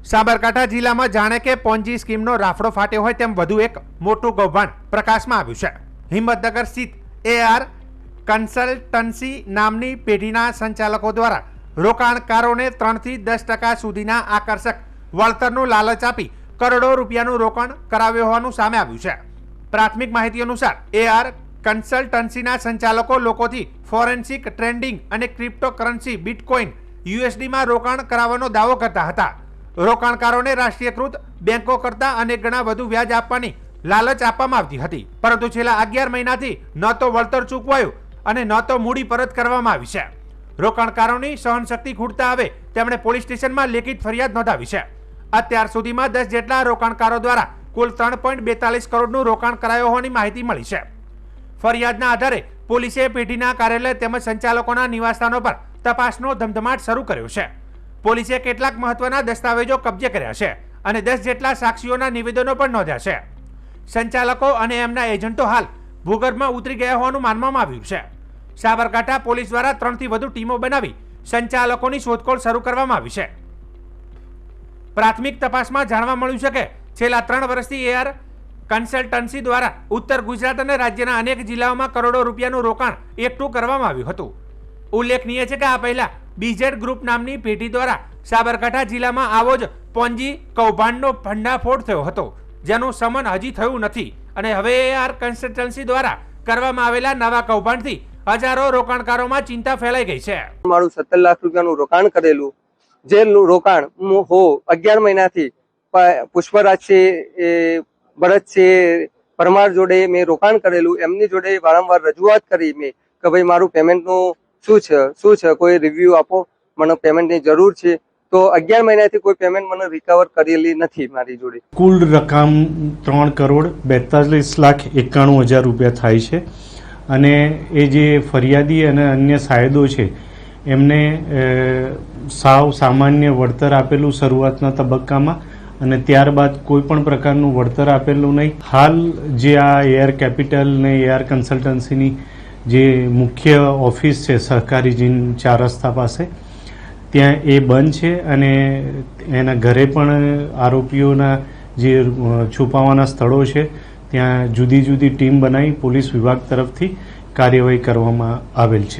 સાબરકાંઠા જિલ્લામાં જાણે કે પોન્જી સ્કીમનો રાફડો ફાટ્યો હોય તેમ વધુ એક મોટું કૌભાંડ પ્રકાશમાં આવ્યું છે। હિંમતનગર સ્થિત AR કન્સલ્ટન્સી નામની પેઢીના સંચાલકો દ્વારા રોકાણકારોને 3 થી 10% સુધીના આકર્ષક વળતરનું લાલચ આપી કરોડો રૂપિયાનું રોકાણ કરાવ્યું હોવાનું સામે આવ્યું છે। પ્રાથમિક માહિતી અનુસાર AR કન્સલ્ટન્સીના સંચાલકો લોકોથી ફોરેન્સિક ટ્રેડિંગ અને ક્રિપ્ટોકરન્સી બિટકોઇન USDમાં રોકાણ કરાવવાનો દાવો કરતા હતા। રોકાણકારોને રાષ્ટ્રીયકૃત બેંકો કરતા અનેક ગણા વધુ વ્યાજ આપવાની લાલચ આપવામાં આવતી હતી, પરંતુ છેલ્લા 11 મહિનાથી ન તો વળતર ચૂકવાયું અને ન તો મૂડી પરત કરવામાં આવી છે। રોકાણકારોની સહનશક્તિ ખૂટતા આવે તેમણે પોલીસ સ્ટેશનમાં લેખિત ફરિયાદ નોંધાવી છે। અત્યાર સુધીમાં 10 જેટલા રોકાણકારો દ્વારા કુલ 3.42 કરોડનું રોકાણ કરાયું હોવાની માહિતી મળી છે। ફરિયાદના આધારે પોલીસે પેઢીના કાર્યાલય તેમજ સંચાલકોના નિવાસસ્થાનો પર તપાસનો ધમધમાટ શરૂ કર્યો છે। પોલીસે કેટલાક મહત્વના દસ્તાવેજો કબજે કર્યા છે અને 10 જેટલા સાક્ષીઓના નિવેદનો પણ નોંધ્યા છે। સંચાલકો અને એમના એજન્ટો હાલ ભૂગર્ભમાં ઉતરી ગયા હોવાનું માનવામાં આવ્યું છે। સાબરકાંઠા પોલીસ દ્વારા 3 થી વધુ ટીમો બનાવી સંચાલકોની શોધખોળ શરૂ કરવામાં આવી છે। પ્રાથમિક તપાસમાં જાણવા મળ્યું છે કે છેલ્લા 3 વર્ષથી AR કન્સલ્ટન્સી દ્વારા ઉત્તર ગુજરાત અને રાજ્યના અનેક જિલ્લાઓમાં કરોડો રૂપિયાનું રોકાણ એકઠું કરવામાં આવ્યું હતું। ઉલ્લેખનીય છે કે આ પહેલા BZ ગ્રુપ નામની પેઢી દ્વારા સાબરકાંઠા જિલ્લામાં આવો જ પોન્જી કૌભાંડનો ભંડાફોડ થયો હતો, જેનું સમન હજી થયું નથી અને હવે AR કન્સલ્ટન્સી દ્વારા કરવામાં આવેલા નવા કૌભાંડથી હજારો રોકાણકારોમાં ચિંતા ફેલાઈ ગઈ છે। મારું 17 લાખ રૂપિયાનું રોકાણ કરેલું, જે રોકાણ હું 11 મહિનાથી પુષ્પરાજ છે, ભરત છે, પરમાર જોડે મેં રોકાણ કરેલું, એમની જોડે વારંવાર રજૂઆત કરી મેં કે ભાઈ મારું પેમેન્ટનું શું છે કોઈ રિવ્યુ આપો, મને પેમેન્ટની જરૂર છે। તો 11 મહિનાથી કોઈ પેમેન્ટ મને રિકવર કરેલી નથી મારી જોડે। કુલ રકમ 3,42,91,000 રૂપિયા થાય છે અને એ જે ફરિયાદી અને અન્ય સાયદો છે એમને સાવ સામાન્ય વળતર આપેલું શરૂઆતના તબક્કામાં અને ત્યારબાદ કોઈ પણ પ્રકારનું વળતર આપેલું નહીં। હાલ જે આ AR કેપિટલ ને AR કન્સલ્ટન્સીની જે મુખ્ય ઓફિસ છે સહકારી જીન 4 રસ્તા પાસે, ત્યાં એ બંધ છે અને એના ઘરે પણ આરોપીઓના જે છુપાવાના સ્થળો છે ત્યાં જુદી જુદી ટીમ બનાવી પોલીસ વિભાગ તરફથી કાર્યવાહી કરવામાં આવેલ છે।